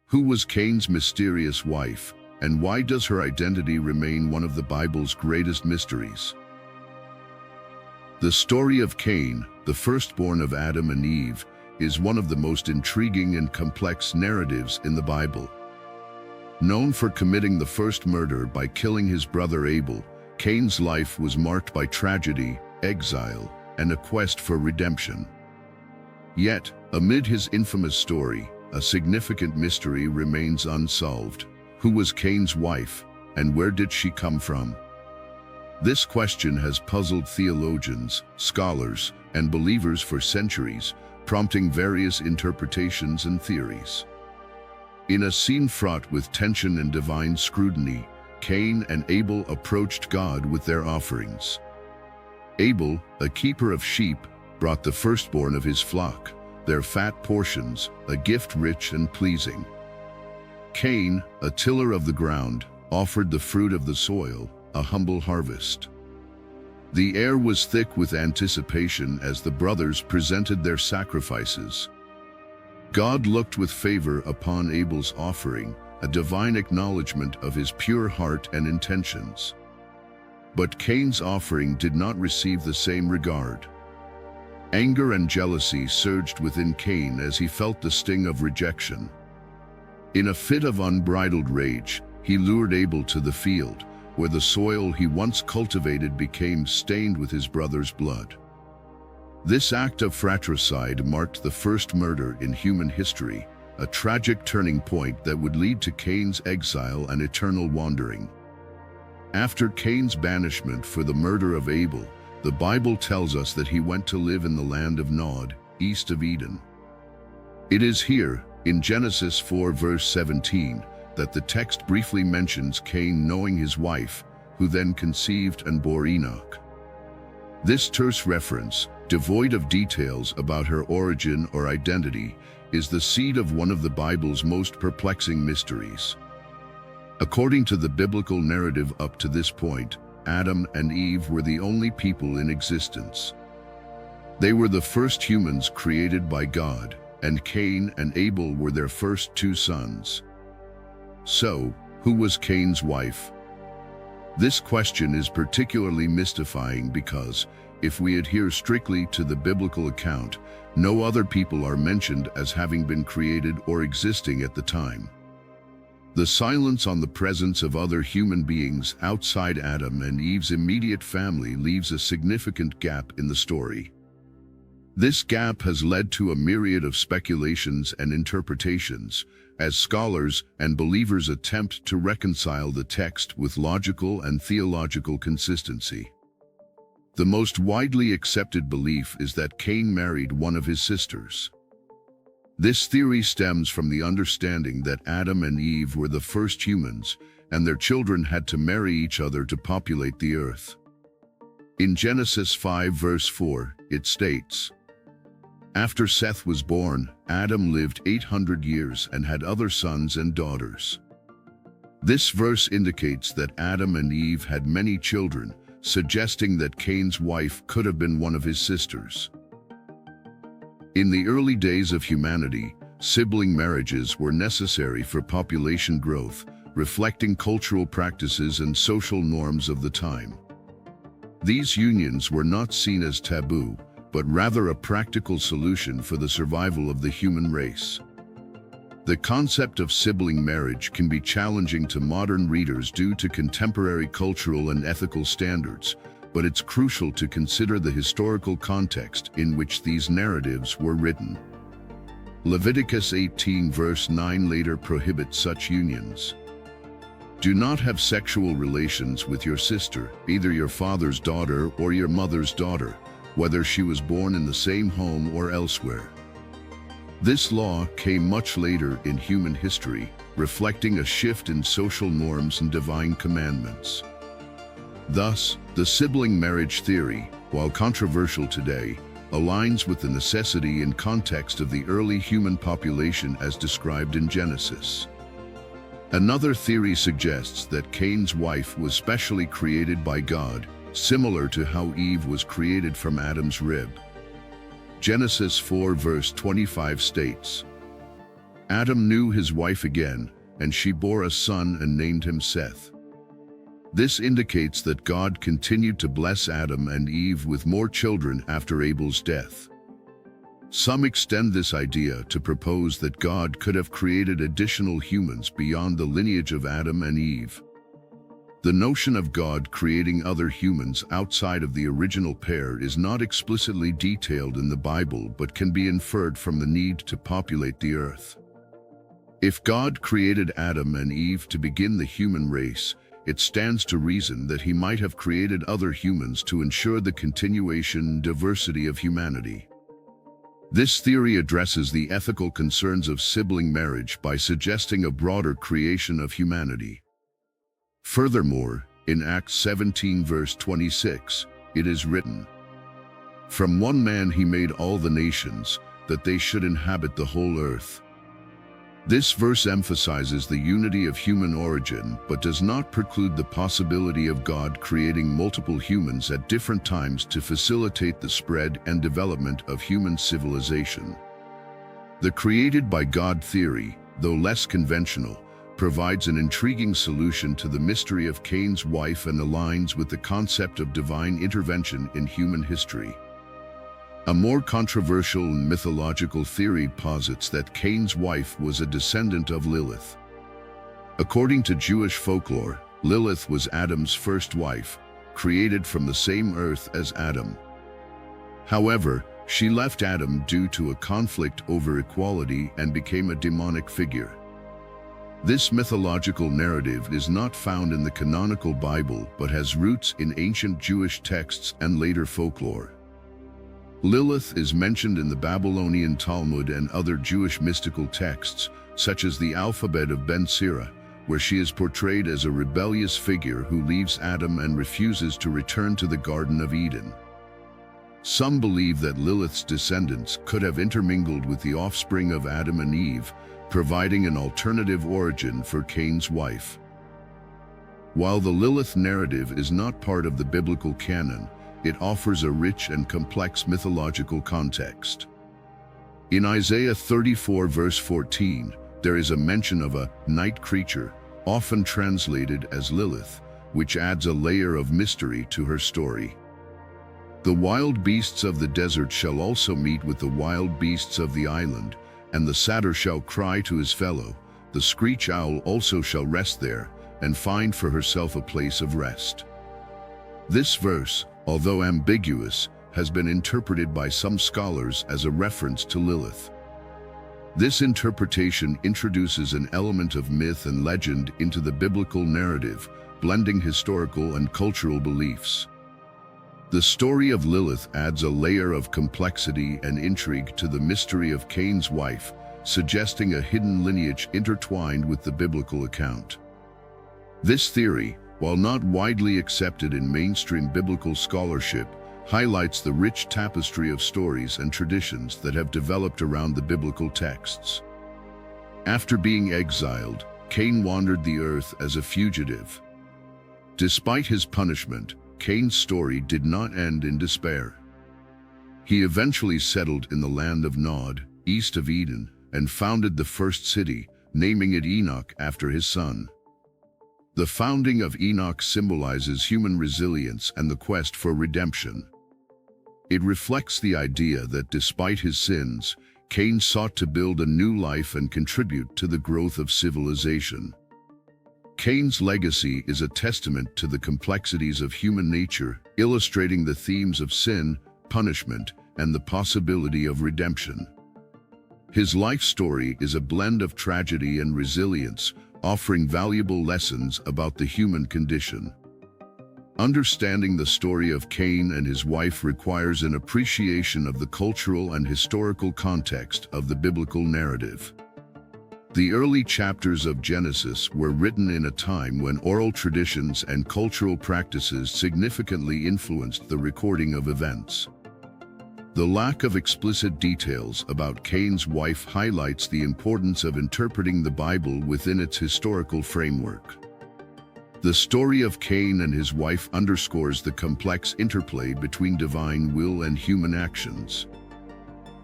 Who was Cain's mysterious wife, and why does her identity remain one of the Bible's greatest mysteries? The story of Cain, the firstborn of Adam and Eve, is one of the most intriguing and complex narratives in the Bible. Known for committing the first murder by killing his brother Abel, Cain's life was marked by tragedy, exile, and a quest for redemption. Yet, amid his infamous story, a significant mystery remains unsolved. Who was Cain's wife, and where did she come from? This question has puzzled theologians, scholars, and believers for centuries, prompting various interpretations and theories. In a scene fraught with tension and divine scrutiny, Cain and Abel approached God with their offerings. Abel, a keeper of sheep, brought the firstborn of his flock, their fat portions, a gift rich and pleasing. Cain, a tiller of the ground, offered the fruit of the soil, a humble harvest. The air was thick with anticipation as the brothers presented their sacrifices. God looked with favor upon Abel's offering, a divine acknowledgement of his pure heart and intentions. But Cain's offering did not receive the same regard. Anger and jealousy surged within Cain as he felt the sting of rejection. In a fit of unbridled rage, he lured Abel to the field, where the soil he once cultivated became stained with his brother's blood. This act of fratricide marked the first murder in human history, a tragic turning point that would lead to Cain's exile and eternal wandering. After Cain's banishment for the murder of Abel, the Bible tells us that he went to live in the land of Nod, east of Eden. It is here, in Genesis 4 verse 17, that the text briefly mentions Cain knowing his wife, who then conceived and bore Enoch. This terse reference, devoid of details about her origin or identity, is the seed of one of the Bible's most perplexing mysteries. According to the biblical narrative up to this point, Adam and Eve were the only people in existence. They were the first humans created by God, and Cain and Abel were their first two sons. So, who was Cain's wife? This question is particularly mystifying because, if we adhere strictly to the biblical account, no other people are mentioned as having been created or existing at the time. The silence on the presence of other human beings outside Adam and Eve's immediate family leaves a significant gap in the story. This gap has led to a myriad of speculations and interpretations, as scholars and believers attempt to reconcile the text with logical and theological consistency. The most widely accepted belief is that Cain married one of his sisters. This theory stems from the understanding that Adam and Eve were the first humans, and their children had to marry each other to populate the earth. In Genesis 5 verse 4, it states, "After Seth was born, Adam lived 800 years and had other sons and daughters." This verse indicates that Adam and Eve had many children, suggesting that Cain's wife could have been one of his sisters. In the early days of humanity, sibling marriages were necessary for population growth, reflecting cultural practices and social norms of the time. These unions were not seen as taboo, but rather a practical solution for the survival of the human race. The concept of sibling marriage can be challenging to modern readers due to contemporary cultural and ethical standards, but it's crucial to consider the historical context in which these narratives were written. Leviticus 18 verse 9 later prohibits such unions. "Do not have sexual relations with your sister, either your father's daughter or your mother's daughter, whether she was born in the same home or elsewhere." This law came much later in human history, reflecting a shift in social norms and divine commandments. Thus, the sibling marriage theory, while controversial today, aligns with the necessity and context of the early human population as described in Genesis. Another theory suggests that Cain's wife was specially created by God, similar to how Eve was created from Adam's rib. Genesis 4 verse 25 states, Adam knew his wife again, and she bore a son and named him Seth. This indicates that God continued to bless Adam and Eve with more children after Abel's death. Some extend this idea to propose that God could have created additional humans beyond the lineage of Adam and Eve. The notion of God creating other humans outside of the original pair is not explicitly detailed in the Bible but can be inferred from the need to populate the earth. If God created Adam and Eve to begin the human race, it stands to reason that he might have created other humans to ensure the continuation and diversity of humanity. This theory addresses the ethical concerns of sibling marriage by suggesting a broader creation of humanity. Furthermore, in Acts 17 verse 26, it is written, "From one man he made all the nations, that they should inhabit the whole earth." This verse emphasizes the unity of human origin, but does not preclude the possibility of God creating multiple humans at different times to facilitate the spread and development of human civilization. The created by God theory, though less conventional, provides an intriguing solution to the mystery of Cain's wife and aligns with the concept of divine intervention in human history. A more controversial and mythological theory posits that Cain's wife was a descendant of Lilith. According to Jewish folklore, Lilith was Adam's first wife, created from the same earth as Adam. However, she left Adam due to a conflict over equality and became a demonic figure. This mythological narrative is not found in the canonical Bible but has roots in ancient Jewish texts and later folklore. Lilith is mentioned in the Babylonian Talmud and other Jewish mystical texts, such as the Alphabet of Ben Sira, where she is portrayed as a rebellious figure who leaves Adam and refuses to return to the Garden of Eden. Some believe that Lilith's descendants could have intermingled with the offspring of Adam and Eve, providing an alternative origin for Cain's wife. While the Lilith narrative is not part of the biblical canon, it offers a rich and complex mythological context. In Isaiah 34 verse 14, there is a mention of a night creature, often translated as Lilith, which adds a layer of mystery to her story. The wild beasts of the desert shall also meet with the wild beasts of the island, and the satyr shall cry to his fellow, the screech owl also shall rest there, and find for herself a place of rest. This verse, although ambiguous, has been interpreted by some scholars as a reference to Lilith. This interpretation introduces an element of myth and legend into the biblical narrative, blending historical and cultural beliefs. The story of Lilith adds a layer of complexity and intrigue to the mystery of Cain's wife, suggesting a hidden lineage intertwined with the biblical account. This theory, while not widely accepted in mainstream biblical scholarship, highlights the rich tapestry of stories and traditions that have developed around the biblical texts. After being exiled, Cain wandered the earth as a fugitive. Despite his punishment, Cain's story did not end in despair. He eventually settled in the land of Nod, east of Eden, and founded the first city, naming it Enoch after his son. The founding of Enoch symbolizes human resilience and the quest for redemption. It reflects the idea that despite his sins, Cain sought to build a new life and contribute to the growth of civilization. Cain's legacy is a testament to the complexities of human nature, illustrating the themes of sin, punishment, and the possibility of redemption. His life story is a blend of tragedy and resilience, offering valuable lessons about the human condition. Understanding the story of Cain and his wife requires an appreciation of the cultural and historical context of the biblical narrative. The early chapters of Genesis were written in a time when oral traditions and cultural practices significantly influenced the recording of events. The lack of explicit details about Cain's wife highlights the importance of interpreting the Bible within its historical framework. The story of Cain and his wife underscores the complex interplay between divine will and human actions.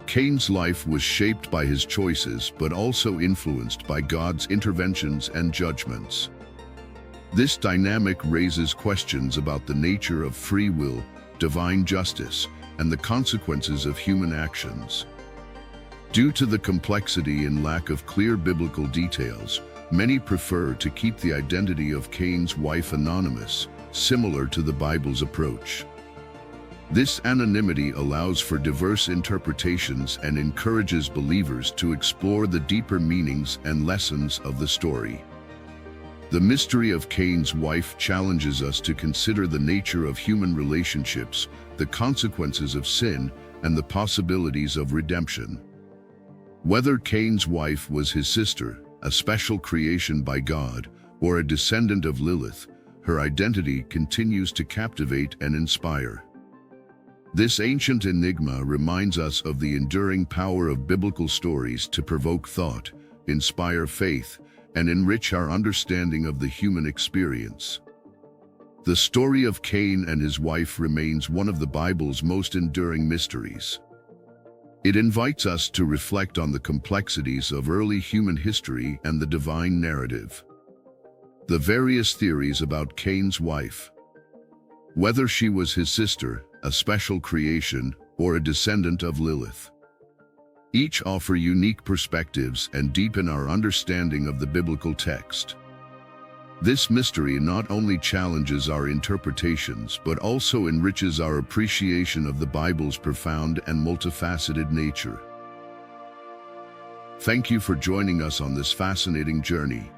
Cain's life was shaped by his choices, but also influenced by God's interventions and judgments. This dynamic raises questions about the nature of free will, divine justice, and the consequences of human actions. Due to the complexity and lack of clear biblical details, many prefer to keep the identity of Cain's wife anonymous, similar to the Bible's approach. This anonymity allows for diverse interpretations and encourages believers to explore the deeper meanings and lessons of the story. The mystery of Cain's wife challenges us to consider the nature of human relationships, the consequences of sin, and the possibilities of redemption. Whether Cain's wife was his sister, a special creation by God, or a descendant of Lilith, her identity continues to captivate and inspire. This ancient enigma reminds us of the enduring power of biblical stories to provoke thought, inspire faith, and enrich our understanding of the human experience. The story of Cain and his wife remains one of the Bible's most enduring mysteries. It invites us to reflect on the complexities of early human history and the divine narrative. The various theories about Cain's wife, whether she was his sister, a special creation, or a descendant of Lilith, each offer unique perspectives and deepen our understanding of the biblical text. This mystery not only challenges our interpretations but also enriches our appreciation of the Bible's profound and multifaceted nature. Thank you for joining us on this fascinating journey.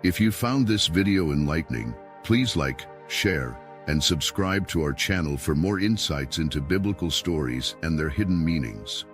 If you found this video enlightening, please like, share, and subscribe to our channel for more insights into biblical stories and their hidden meanings.